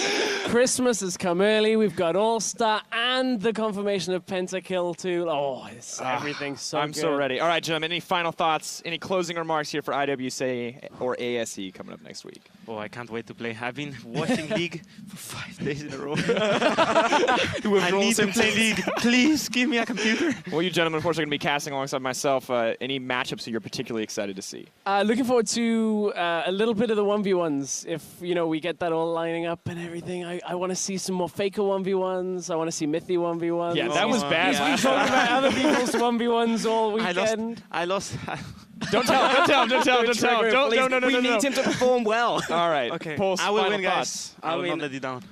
Christmas has come early. We've got AllStar and the confirmation of Pentakill too. Oh, it's everything's so I'm good. so ready. All right, gentlemen, any final thoughts, any closing remarks here for IWC or ASE coming up next week? Oh, I can't wait to play. I've been watching League for 5 days in a row. I need to play League. Please give me a computer. Well, you gentlemen, of course, are going to be casting alongside myself. Any matchups that you're particularly excited to see? Looking forward to a little bit of the 1v1s. If, you know, we get that all lining up and everything, I want to see some more Faker 1v1s. I want to see Mithy 1v1s. Yeah, that was bad. We talked about other people's 1v1s all weekend. I lost. Don't tell. No. We need him to perform well. All right. Okay. Pulse, I will final win, guys. thoughts. I will not let you down.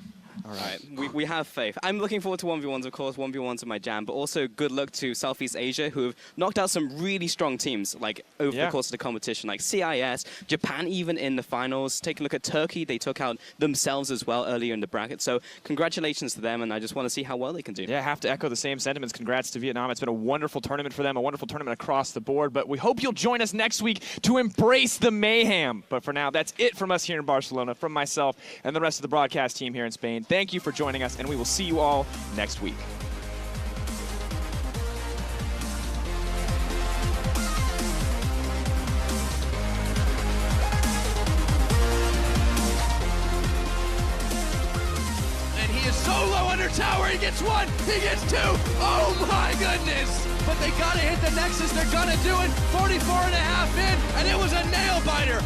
All right, we have faith. I'm looking forward to 1v1s, of course. 1v1s are my jam, but also good luck to Southeast Asia, who have knocked out some really strong teams, like over the course of the competition, like CIS, Japan even in the finals. Take a look at Turkey. They took out themselves as well earlier in the bracket. So congratulations to them, and I just want to see how well they can do. Yeah, I have to echo the same sentiments. Congrats to Vietnam. It's been a wonderful tournament for them, a wonderful tournament across the board, but we hope you'll join us next week to embrace the mayhem. But for now, that's it from us here in Barcelona, from myself and the rest of the broadcast team here in Spain. Thank you for joining us, and we will see you all next week. And he is solo under tower. He gets one, he gets two. Oh my goodness. But they gotta hit the Nexus. They're gonna do it. 44.5 in, and it was a nail biter.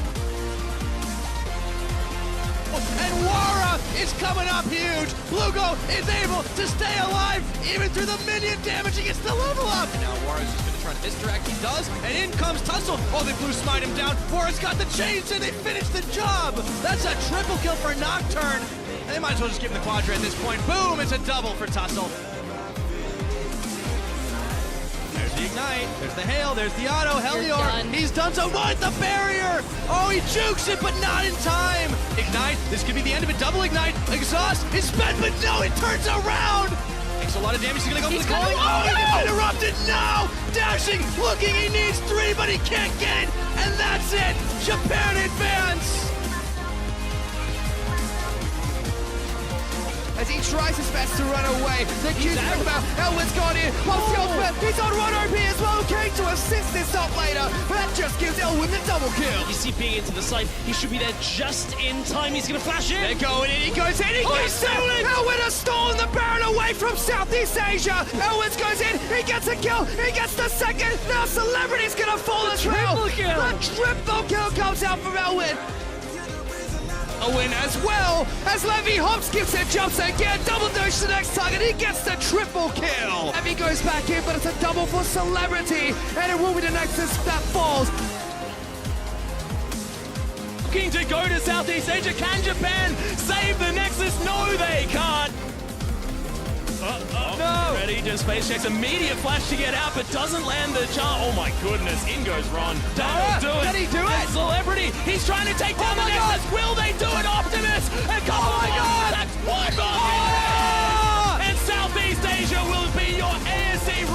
And Wara is coming up huge. Lugo is able to stay alive even through the minion damage. He gets the level up. And now Wara's just going to try to misdirect. He does. And in comes Tussle. Oh, they blue smite him down. Wara's got the chains and they finish the job. That's a triple kill for Nocturne. And they might as well just give him the Quadra at this point. Boom, it's a double for Tussle. There's the Ignite, there's the Hail, there's the Auto, Helior, he's done so with the barrier! Oh, he jukes it, but not in time! Ignite, this could be the end of it, double Ignite, Exhaust is spent, but no, it turns around! Takes a lot of damage, he's gonna go for the calling, oh, he gets interrupted, no! Dashing, looking, he needs 3, but he can't get it, and that's it! Japan advance! As he tries his best to run away. The Q's talking about Elwin's gone in. While he's on run OP as well. Okay, to assist this top later. But that just gives Elwin the double kill. You see being into the side, he should be there just in time. He's going to flash in. They're going in, he goes in, he gets it. Elwin has stolen the Baron away from Southeast Asia. Elwin goes in, he gets a kill, he gets the second. Now Celebrity's going to fall as well. The triple kill comes out from Elwin. A win as well, as Levy hops, gives it, jumps again, double dash to the next target, he gets the triple kill. Levy goes back in, but it's a double for Celebrity, and it will be the Nexus that falls. Looking to go to Southeast Asia, can Japan save the Nexus? No, they can't. No! Ready, just face checks, immediate flash to get out, but doesn't land the charm. Oh my goodness, in goes Ron. That'll do it. Did he do it? And Celebrity, he's trying to take down the Nexus. Will they do it? Optimus, and come on, that's one more. And Southeast Asia will be your ASC